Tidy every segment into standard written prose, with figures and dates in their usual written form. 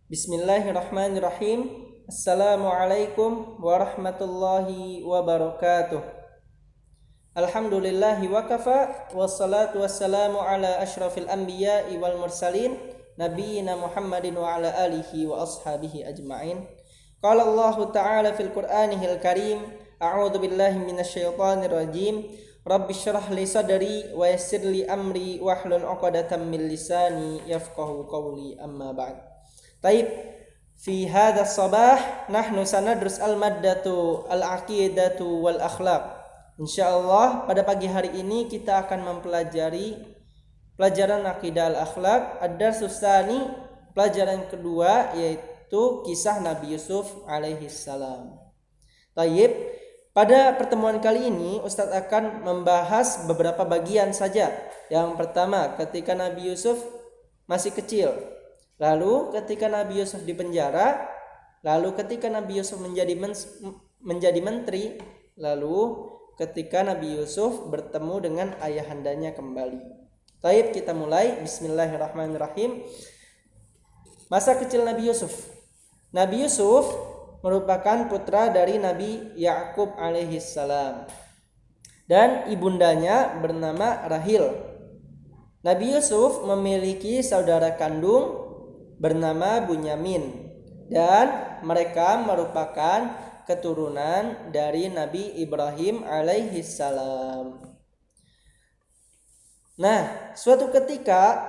Bismillahirrahmanirrahim. Assalamualaikum warahmatullahi wabarakatuh. Alhamdulillahi wa kafa. Wassalatu wassalamu ala ashrafil anbiya'i wal mursalin Nabiyyina Muhammadin wa ala alihi wa ashabihi ajma'in. Qala Allah ta'ala fil Qur'anihil karim. A'udzu billahi minasyaitonir rajim. Rabbi syrah li sadri wa yassir li amri wahlul 'uqdatam min lisani yafqahu qawli, amma ba'd. Taib, fi hadha sabah nahnu sanadrus al-maddatu al-aqidatu wal akhlaq. Insyaallah pada pagi hari ini kita akan mempelajari pelajaran akidah al-akhlaq, ad-darsus tsani, pelajaran kedua, yaitu kisah Nabi Yusuf alaihi salam. Taib, pada pertemuan kali ini Ustadz akan membahas beberapa bagian saja. Yang pertama, ketika Nabi Yusuf masih kecil. Lalu ketika Nabi Yusuf di penjara, lalu ketika Nabi Yusuf menjadi menteri, lalu ketika Nabi Yusuf bertemu dengan ayahandanya kembali. Taib, kita mulai. Bismillahirrahmanirrahim. Masa kecil Nabi Yusuf. Nabi Yusuf merupakan putra dari Nabi Yakub alaihi salam dan ibundanya bernama Rahil. Nabi Yusuf memiliki saudara kandung bernama Bunyamin, dan mereka merupakan keturunan dari Nabi Ibrahim alaihi salam. Nah, suatu ketika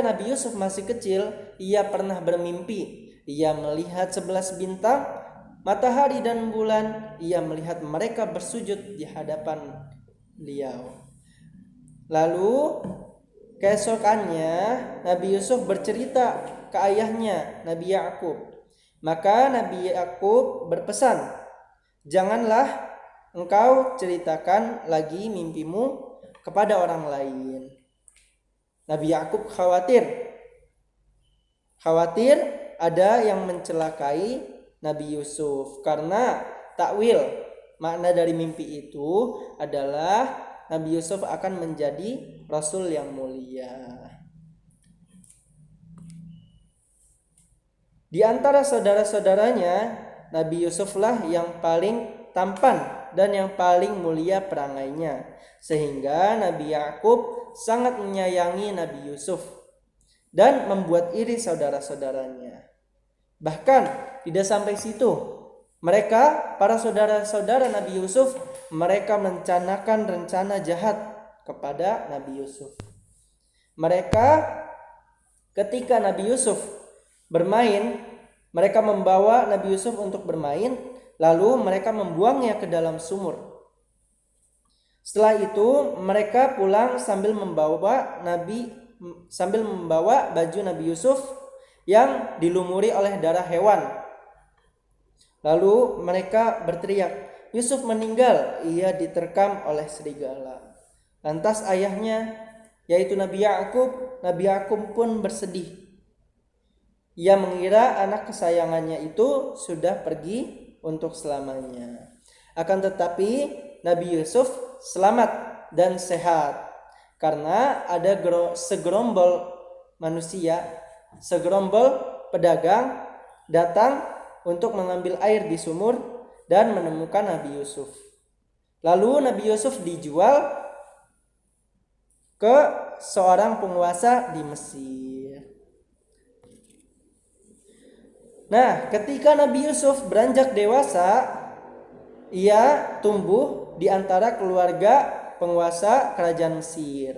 Nabi Yusuf masih kecil, ia pernah bermimpi. Ia melihat 11 bintang, matahari dan bulan. Ia melihat mereka bersujud di hadapan beliau. Lalu keesokannya Nabi Yusuf bercerita ke ayahnya Nabi Yakub. Maka Nabi Yakub berpesan, "Janganlah engkau ceritakan lagi mimpimu kepada orang lain." Nabi Yakub khawatir ada yang mencelakai Nabi Yusuf, karena takwil makna dari mimpi itu adalah Nabi Yusuf akan menjadi Rasul yang mulia. Di antara saudara-saudaranya, Nabi Yusuflah yang paling tampan dan yang paling mulia perangainya, sehingga Nabi Yakub sangat menyayangi Nabi Yusuf dan membuat iri saudara-saudaranya. Bahkan tidak sampai situ, mereka, para saudara-saudara Nabi Yusuf, mereka merencanakan rencana jahat kepada Nabi Yusuf. Mereka, ketika Nabi Yusuf bermain, mereka membawa Nabi Yusuf untuk bermain, lalu mereka membuangnya ke dalam sumur. Setelah itu mereka pulang sambil membawa baju Nabi Yusuf yang dilumuri oleh darah hewan. Lalu mereka berteriak, "Yusuf meninggal, ia diterkam oleh serigala." Lantas ayahnya, yaitu Nabi Yakub pun bersedih. Ia mengira anak kesayangannya itu sudah pergi untuk selamanya. Akan tetapi Nabi Yusuf selamat dan sehat, karena ada segerombol manusia, segerombol pedagang datang untuk mengambil air di sumur dan menemukan Nabi Yusuf. Lalu Nabi Yusuf dijual ke seorang penguasa di Mesir. Nah, ketika Nabi Yusuf beranjak dewasa, ia tumbuh di antara keluarga penguasa kerajaan Mesir.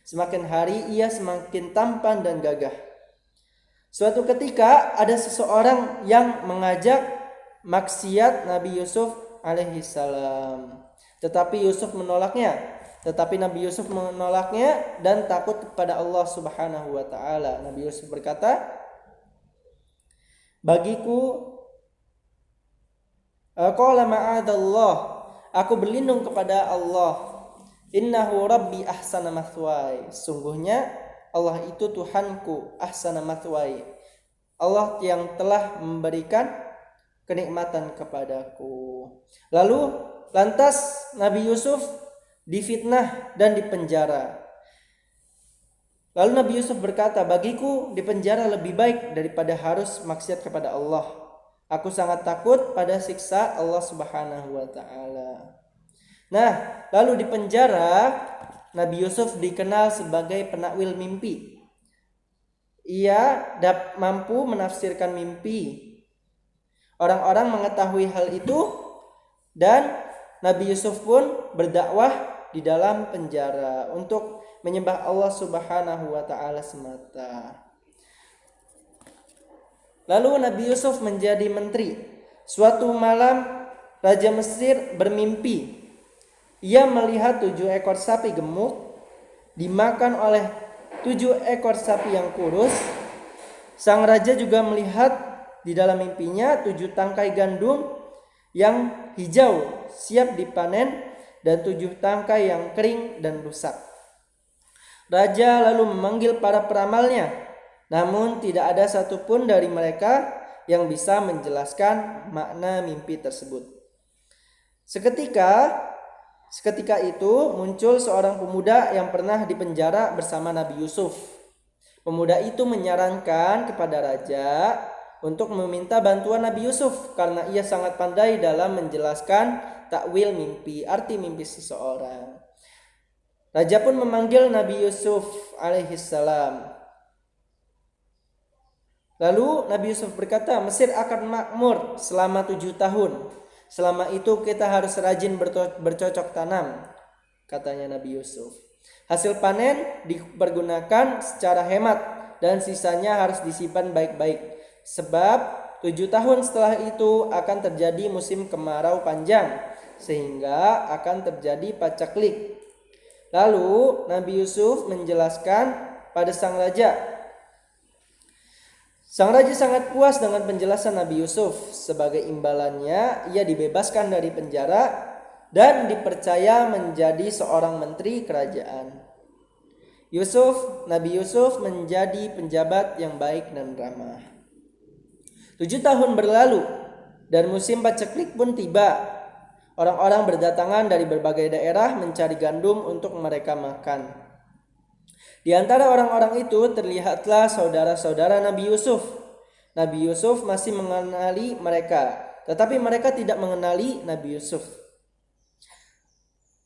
Semakin hari ia semakin tampan dan gagah. Suatu ketika ada seseorang yang mengajak maksiat Nabi Yusuf alaihi salam. Tetapi Nabi Yusuf menolaknya dan takut kepada Allah Subhanahu wa taala. Nabi Yusuf berkata, "Bagiku, qala ma'adallah, aku berlindung kepada Allah. Innahu rabbi ahsana mathwaya. Sungguhnya Allah itu Tuhanku, ahsana mathwaya. Allah yang telah memberikan kenikmatan kepadaku." Lantas Nabi Yusuf difitnah dan dipenjara. Lalu Nabi Yusuf berkata, bagiku di penjara lebih baik daripada harus maksiat kepada Allah. Aku sangat takut pada siksa Allah Subhanahu wa taala. Nah, lalu di penjara Nabi Yusuf dikenal sebagai penakwil mimpi. Ia mampu menafsirkan mimpi. Orang-orang mengetahui hal itu dan Nabi Yusuf pun berdakwah di dalam penjara untuk menyembah Allah Subhanahu wa taala semata. Lalu Nabi Yusuf menjadi menteri. Suatu malam Raja Mesir bermimpi. Ia melihat 7 ekor sapi gemuk dimakan oleh 7 ekor sapi yang kurus. Sang raja juga melihat di dalam mimpinya 7 tangkai gandum yang hijau siap dipanen dan 7 tangkai yang kering dan rusak. Raja lalu memanggil para peramalnya, namun tidak ada satupun dari mereka yang bisa menjelaskan makna mimpi tersebut. Seketika itu muncul seorang pemuda yang pernah dipenjara bersama Nabi Yusuf. Pemuda itu menyarankan kepada raja untuk meminta bantuan Nabi Yusuf karena ia sangat pandai dalam menjelaskan takwil mimpi, arti mimpi seseorang. Raja pun memanggil Nabi Yusuf alaihissalam. Lalu Nabi Yusuf berkata, Mesir akan makmur selama 7 tahun. Selama itu kita harus rajin bercocok tanam, katanya Nabi Yusuf. Hasil panen dipergunakan secara hemat dan sisanya harus disimpan baik-baik. Sebab 7 tahun setelah itu akan terjadi musim kemarau panjang, sehingga akan terjadi pacaklik. Lalu Nabi Yusuf menjelaskan pada sang raja. Sang raja sangat puas dengan penjelasan Nabi Yusuf. Sebagai imbalannya, ia dibebaskan dari penjara dan dipercaya menjadi seorang menteri kerajaan. Nabi Yusuf menjadi penjabat yang baik dan ramah. 7 tahun berlalu dan musim paceklik pun tiba. Orang-orang berdatangan dari berbagai daerah mencari gandum untuk mereka makan. Di antara orang-orang itu terlihatlah saudara-saudara Nabi Yusuf. Nabi Yusuf masih mengenali mereka, tetapi mereka tidak mengenali Nabi Yusuf.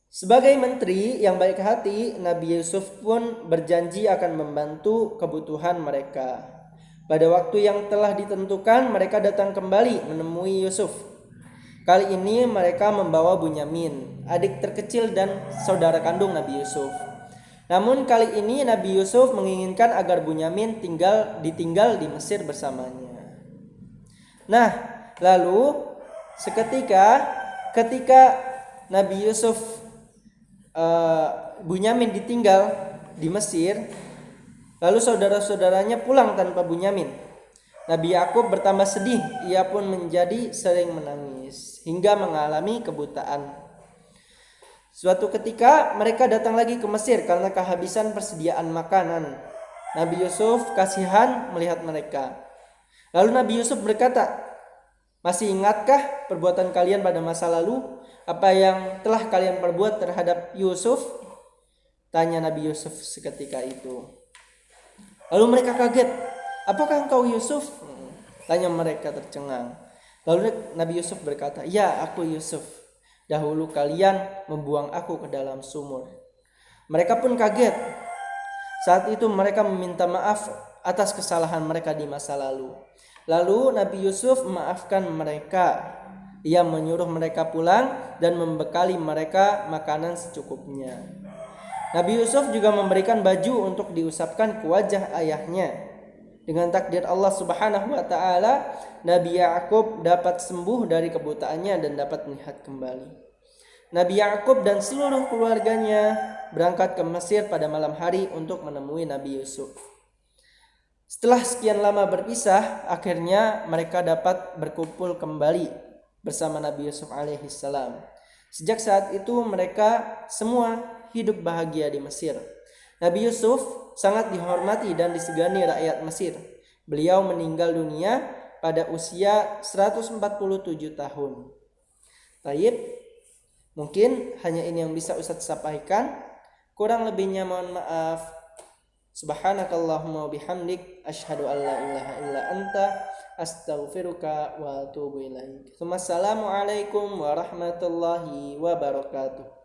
Sebagai menteri yang baik hati, Nabi Yusuf pun berjanji akan membantu kebutuhan mereka. Pada waktu yang telah ditentukan, mereka datang kembali menemui Yusuf. Kali ini mereka membawa Bunyamin, adik terkecil dan saudara kandung Nabi Yusuf. Namun kali ini Nabi Yusuf menginginkan agar Bunyamin ditinggal di Mesir bersamanya. Nah, lalu ketika Nabi Yusuf Bunyamin ditinggal di Mesir, lalu saudara-saudaranya pulang tanpa Bunyamin. Nabi Yakub bertambah sedih, ia pun menjadi sering menangis hingga mengalami kebutaan. Suatu ketika mereka datang lagi ke Mesir karena kehabisan persediaan makanan. Nabi Yusuf kasihan melihat mereka. Lalu Nabi Yusuf berkata, masih ingatkah perbuatan kalian pada masa lalu? Apa yang telah kalian perbuat terhadap Yusuf? Tanya Nabi Yusuf seketika itu. Lalu mereka kaget. Apakah engkau Yusuf? Tanya mereka tercengang. Lalu Nabi Yusuf berkata, ya, aku Yusuf. Dahulu kalian membuang aku ke dalam sumur. Mereka pun kaget. Saat itu mereka meminta maaf atas kesalahan mereka di masa lalu. Lalu Nabi Yusuf memaafkan mereka. Ia menyuruh mereka pulang dan membekali mereka makanan secukupnya. Nabi Yusuf juga memberikan baju untuk diusapkan ke wajah ayahnya. Dengan takdir Allah Subhanahu wa taala, Nabi Yakub dapat sembuh dari kebutaannya dan dapat melihat kembali. Nabi Yakub dan seluruh keluarganya berangkat ke Mesir pada malam hari untuk menemui Nabi Yusuf. Setelah sekian lama berpisah, akhirnya mereka dapat berkumpul kembali bersama Nabi Yusuf alaihissalam. Sejak saat itu mereka semua hidup bahagia di Mesir. Nabi Yusuf sangat dihormati dan disegani rakyat Mesir. Beliau meninggal dunia pada usia 147 tahun. Taib, mungkin hanya ini yang bisa Ustadz sampaikan. Kurang lebihnya mohon maaf. Subhanakallahumma wa bihamdik asyhadu an la ilaha illa anta astaghfiruka wa atubu ilaik. Assalamualaikum warahmatullahi wabarakatuh.